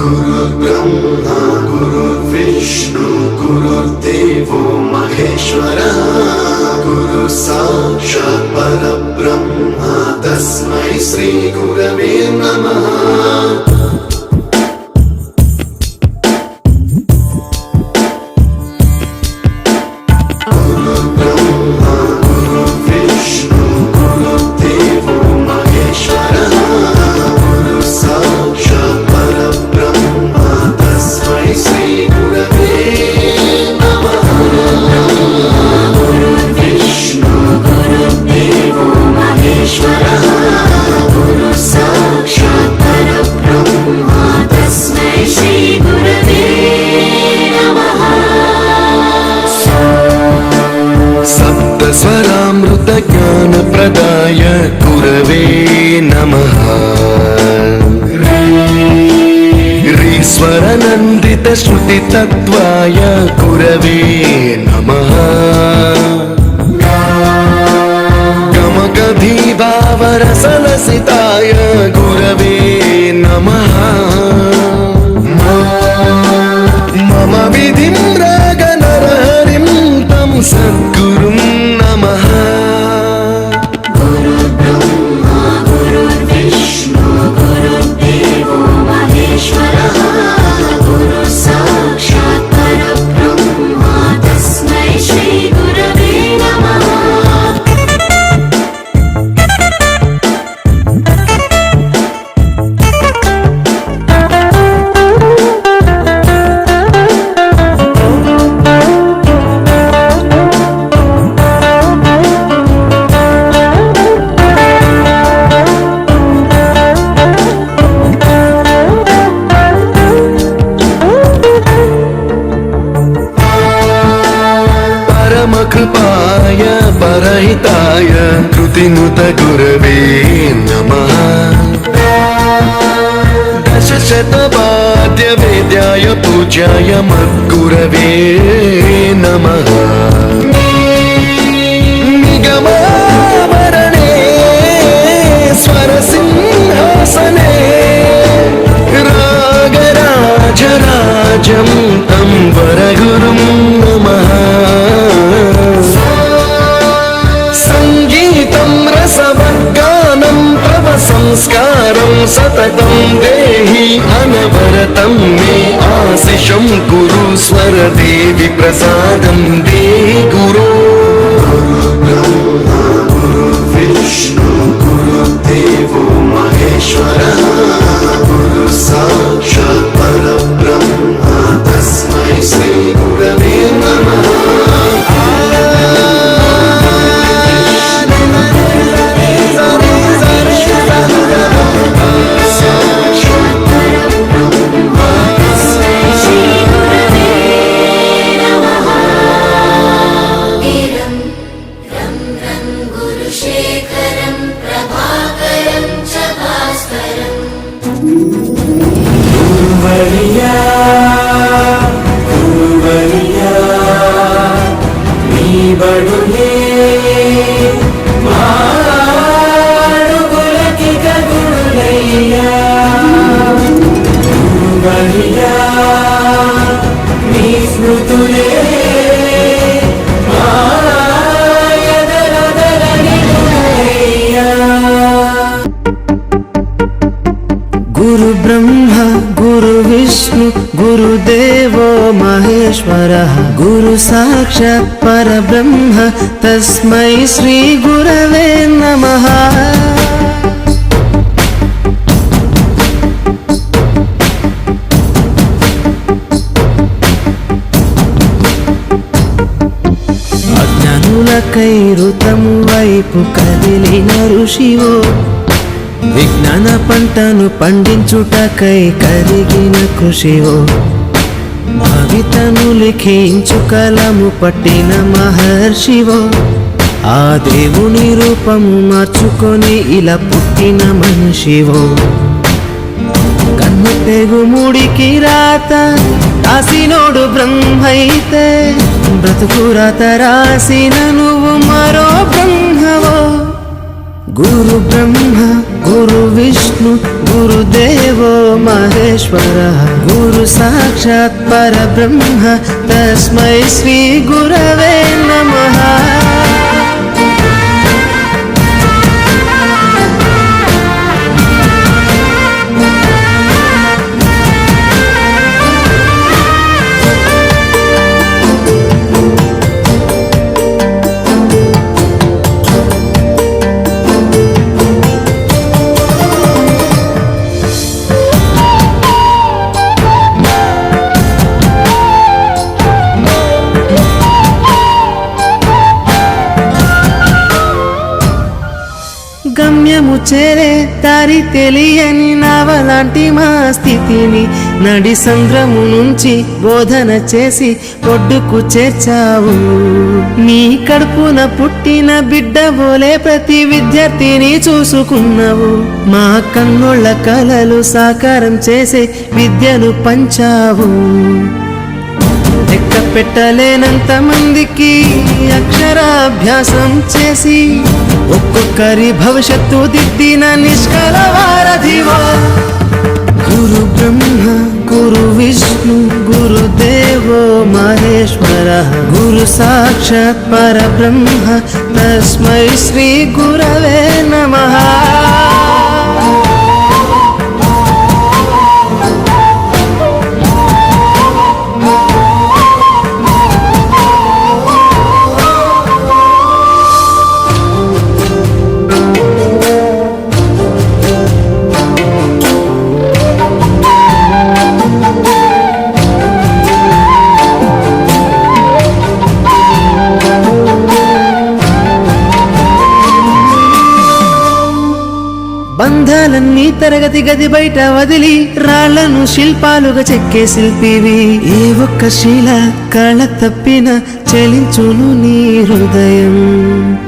गुरुर्ब्रह्मा गुरुर्विष्णु गुरुर्देवो महेश्वरः गुरु साक्षात् परब्रह्म तस्मै श्री गुरवे नमः। स्वरामृत ज्ञान प्रदाय गुरवे नमः। ईश्वर नंदित श्रुति तत्वाय गुरवे नमः। गमगधी भावरसलसिताय गुरवे नमः। मम विधिं राग नरहरिं तं सद्गुरुं नमः। गुरुर्ब्रह्मा गुरुर्विष्णु गुरुर्देवो महेश्वरः गुरु साक्षात् परब्रह्म तस्मै श्री गुरवे नमः। कृपाय परहिताय कृतिनुत गुरवे नमः। दशशतवाद्य वेद्याय पूज्याय मद्गुरवे नमः। निगमावरणे स्वरसिंहासने रागराजराजं तं वरगुरुं नमः। रसवद्गानं तव संस्कारं सततं देहि अनवरतं मे आशिषं गुरु स्वर देवि प्रसादं देहि गुरो। गुरुर्ब्रह्मा गुरुर्विष्णु गुरुर्देवो महेश्वरः गुरु साक्षात् परब्रह्म तस्मै श्री गुरवे नमः। गुरु ब्रह्मा गुरु विष्णु गुरुदेवो महेश्वरः गुरु साक्षात् परब्रह्म तस्मै श्री गुरवे नमः। అజ్ఞానులకై ఋతం వైపు కదిలిన ఋషివో విజ్ఞాన పంటను పండించుటకై కరిగిన కృషివో భవితను లిఖించు కలము పట్టిన మహర్షివో ఆ దేవుని రూపము మార్చుకొని ఇలా పుట్టిన మనిషివో కన్ను తెగుముడికి రాత రాసినోడు బ్రహ్మైతే బ్రతుకు రాత రాసిన నువ్వు మరో బ్రహ్మవో గురు బ్రహ్మ గురు విష్ణు గురుదేవో మహేశ్వర గురు సాక్షాత్ పరబ్రహ్మ తస్మై శ్రీ గురవే నమః. గమ్యము చేరే దారి తెలియని నావలాంటి మా స్థితిని నడి సంద్రము నుంచి బోధన చేసి ఒడ్డుకు చేర్చావు. నీ కడుపున పుట్టిన బిడ్డ బోలే ప్రతి విద్యార్థిని చూసుకున్నావు. మా కన్నుళ్ళ కలలు సాకారం చేసే విద్యను పంచావు. లెక్క పెట్టలేనంత మందికి అక్షరాభ్యాసం చేసి ఒక్కొక్కరి భవిష్యత్తు దిద్దిన నిష్కల వారధివో. గురు బ్రహ్మ గురు విష్ణు గురుదేవో మహేశ్వర గురు సాక్షాత్ పరబ్రహ్మ తస్మై శ్రీ గురవే నమః. బంధాలన్నీ తరగతి గది బయట వదిలి రాళ్లను శిల్పాలుగా చెక్కే శిల్పివి. ఏ ఒక్క శీల కళ తప్పిన చెలించును నీ హృదయం.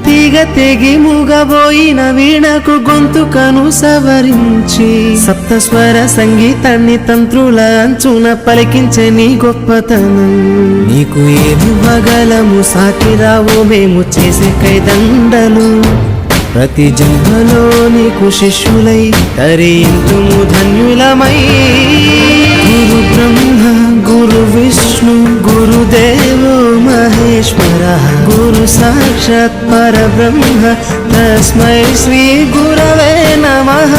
తీగ తెగి మూగబోయిన వీణకు గొంతుకను సవరించి సప్తస్వర సంగీతాన్ని తంత్రుల అంచున పలికించే నీ గొప్పతనం. నీకు ఏమివ్వగలము సాకిరావు మేము చేసే కైదండలు. ప్రతి జన్మలో నీకు శిష్యులై తరింతుము ధన్యులమై. గురు బ్రహ్మ గురు విష్ణు గురుదేవో మహేశ్వర గురు సాక్షాత్ పరబ్రహ్మ తస్మై శ్రీ గురవే నమః.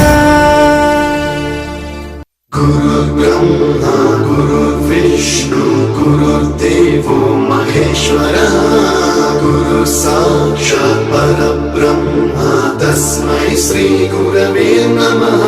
గురు బ్రహ్మ గురు విష్ణు గురుదేవో మహేశ్వర గురు సాక్షాత్ పరబ్రహ్మ తస్మై శ్రీ గురవే నమః.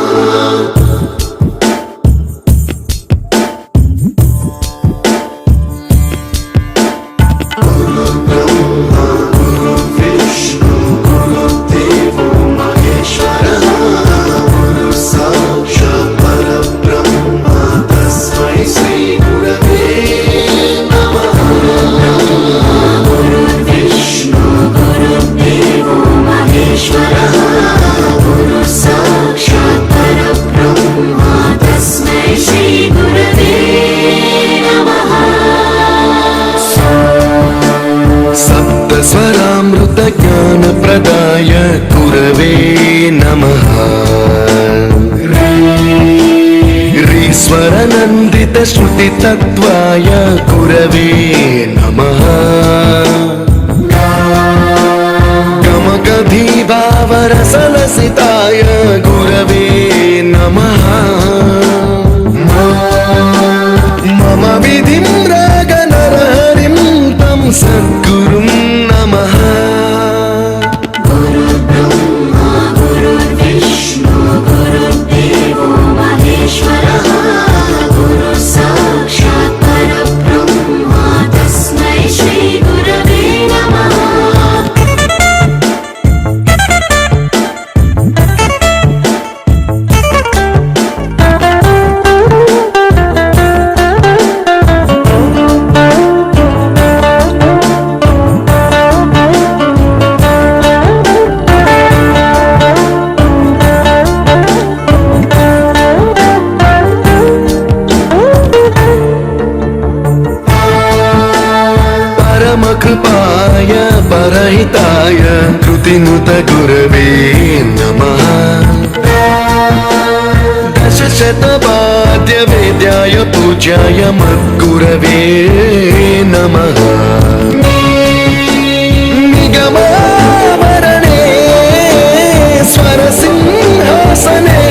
स्वरामृत ज्ञान प्रदाय गुरवे नमः. ऋस्वर नन्दित श्रुति तत्वाय गुरवे नमः. गमगधीभावरसलसिताय गुरवे नमः. मम विधिं रागनरहरिं तं सद्गुरुं नमः. गुरुर्ब्रह्मा गुरुर्विष्णु गुरुर्देवो महेश्वरः गुरु साक्षात् परब्रह्मा तस्मै श्री गुरवे नमः. परमाय परहिताय कृतिनुत गुरवे नमः दशशतवाद्यवेद्याय पूज्याय मद्गुरवे नमः निगमावरणे स्वरसिंहासने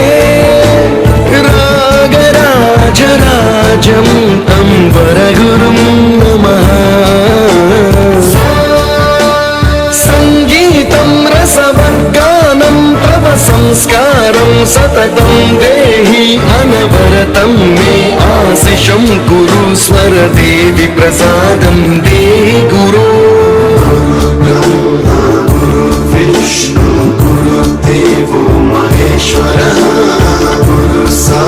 रागराजराजम् अम्बरगुरुं नमः सङ्गीतं रसवर्गानं तव संस्कारं सततं देहि अनवरतं मे आशिषं कुरु स्वरदेवि प्रसादं देहि गुरो विष्णु गुरुदेवो महेश्वरः गुरु सा